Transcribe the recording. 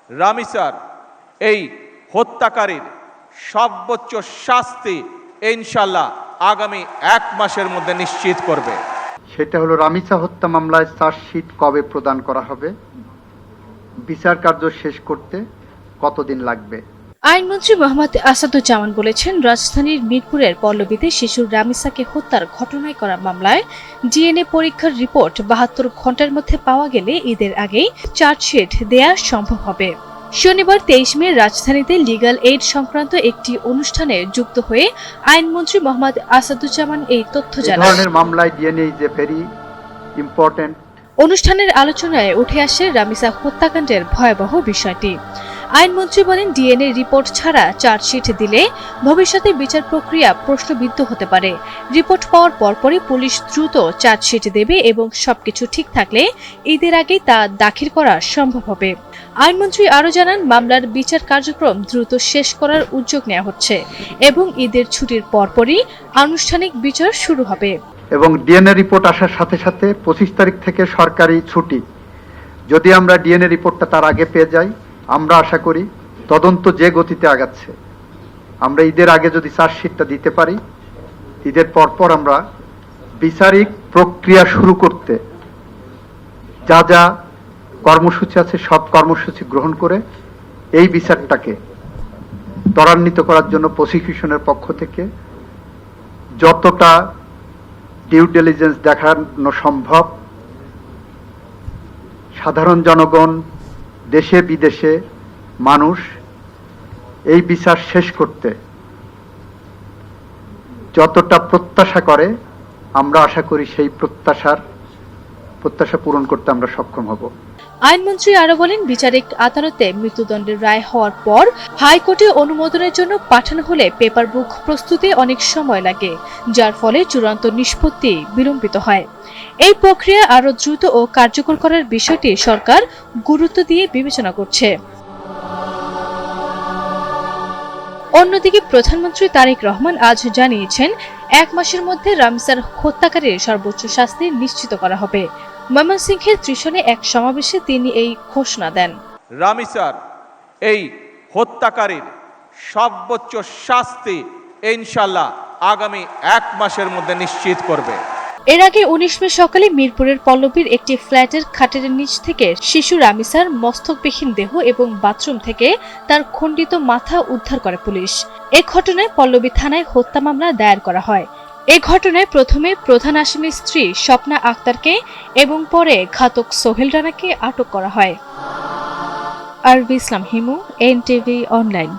রামিসার এই হত্যাকারীর সর্বোচ্চ শাস্তি ইনশাআল্লাহ আগামী 1 মাসের মধ্যে নিশ্চিত করবে। সেটা হলো রামিসা হত্যা মামলায় চার্জশিট কবে প্রদান করা হবে, বিচার কার্য শেষ করতে কতদিন লাগবে। আইনমন্ত্রী মোহাম্মদ আসাদুজ্জামান বলেছেন, রাজধানীর মিরপুরের পল্লবীতে শিশু রামিসাকে হত্যার ঘটনায় করা মামলায় ডিএনএ পরীক্ষার রিপোর্ট 72 ঘন্টার মধ্যে পাওয়া গেলে ঈদের আগেই চার্জশিট দেয়া সম্ভব হবে। শনিবার 23 মে রাজধানীতে লিগ্যাল এইড সংক্রান্ত একটি অনুষ্ঠানে যুক্ত হয়ে আইনমন্ত্রী মোহাম্মদ আসাদুজ্জামান এই তথ্য জানান। এই ধরনের মামলায় DNA is a very important. অনুষ্ঠানের আলোচনায় উঠে আসে রামিসা হত্যাকাণ্ডের ভয়াবহ বিষয়টি। আইনমন্ত্রী বলেন, ডিএনএ রিপোর্ট ছাড়া চার্জশিট দিলে ভবিষ্যতে বিচার প্রক্রিয়া প্রশ্নবিদ্ধ হতে পারে। রিপোর্ট পাওয়ার পরপরই পুলিশ দ্রুত চার্জশিট দেবে এবং সবকিছু ঠিক থাকলে ঈদের আগেই তা দাখিল করা সম্ভব হবে। আইনমন্ত্রী আরও জানান, মামলার বিচার কার্যক্রম দ্রুত শেষ করার উদ্যোগ নেওয়া হচ্ছে এবং ঈদের ছুটির পরপরই আনুষ্ঠানিক বিচার শুরু হবে। এবং ডিএনএ রিপোর্ট আসার সাথে সাথে 25 তারিখ থেকে সরকারি ছুটি। যদি আমরা ডিএনএ রিপোর্টটা তার আগে পেয়ে যাই, আমরা আশা করি তদন্ত যে গতিতে আগাচ্ছে, আমরা ঈদের আগে যদি চার্জশিটটা দিতে পারি, ঈদের পরপর আমরা বিচারিক প্রক্রিয়া শুরু করতে যা যা কর্মসূচি আছে সব কর্মসূচি গ্রহণ করে এই বিচারটাকে ত্বরান্বিত করার জন্য প্রসিকিউশনের পক্ষ থেকে যতটা ডিউ ডিলিজেন্স দেখানো সম্ভব, সাধারণ জনগণ, দেশে বিদেশে মানুষ এই বিচার শেষ করতে যতটা প্রত্যাশা করে, আমরা আশা করি সেই প্রত্যাশা পূরণ করতে আমরা সক্ষম হব। আইনমন্ত্রী আরো বলেন, বিচারিক আদালতে মৃত্যুদণ্ডের রায় হওয়ার পর হাইকোর্টে অনুমোদনের জন্য পাঠানো হলে পেপার বুক প্রস্তুতে অনেক সময় লাগে, যার ফলে চূড়ান্ত নিষ্পত্তি বিলম্বিত হয়। এই প্রক্রিয়া আরো দ্রুত ও কার্যকর করার বিষয়টি সরকার গুরুত্ব দিয়ে বিবেচনা করছে। অন্যদিকে প্রধানমন্ত্রী তারেক রহমান আজ জানিয়েছেন, 1 মাসের মধ্যে রামিসার হত্যাকারীর সর্বোচ্চ শাস্তি নিশ্চিত করা হবে। ময়মনসিংহের ত্রিশনে এক সমাবেশে তিনি এই ঘোষণা দেন। রামিসার এই হত্যাকারীর সর্বোচ্চ শাস্তি ইনশাআল্লাহ আগামী 1 মাসের মধ্যে নিশ্চিত করবে। এর আগে 19 মে সকালে মিরপুরের পল্লবীর একটি ফ্ল্যাটের খাটের নিচ থেকে শিশু রামিসার মস্তকবিহীন দেহ এবং বাথরুম থেকে তার খণ্ডিত মাথা উদ্ধার করে পুলিশ। এ ঘটনায় পল্লবী থানায় হত্যা মামলা দায়ের করা হয়। এ ঘটনায় প্রথমে প্রধান আসামির স্ত্রী স্বপ্না আক্তারকে এবং পরে ঘাতক সোহেল রানাকে আটক করা হয়। আরবি ইসলাম হিমু, এনটিভি অনলাইন।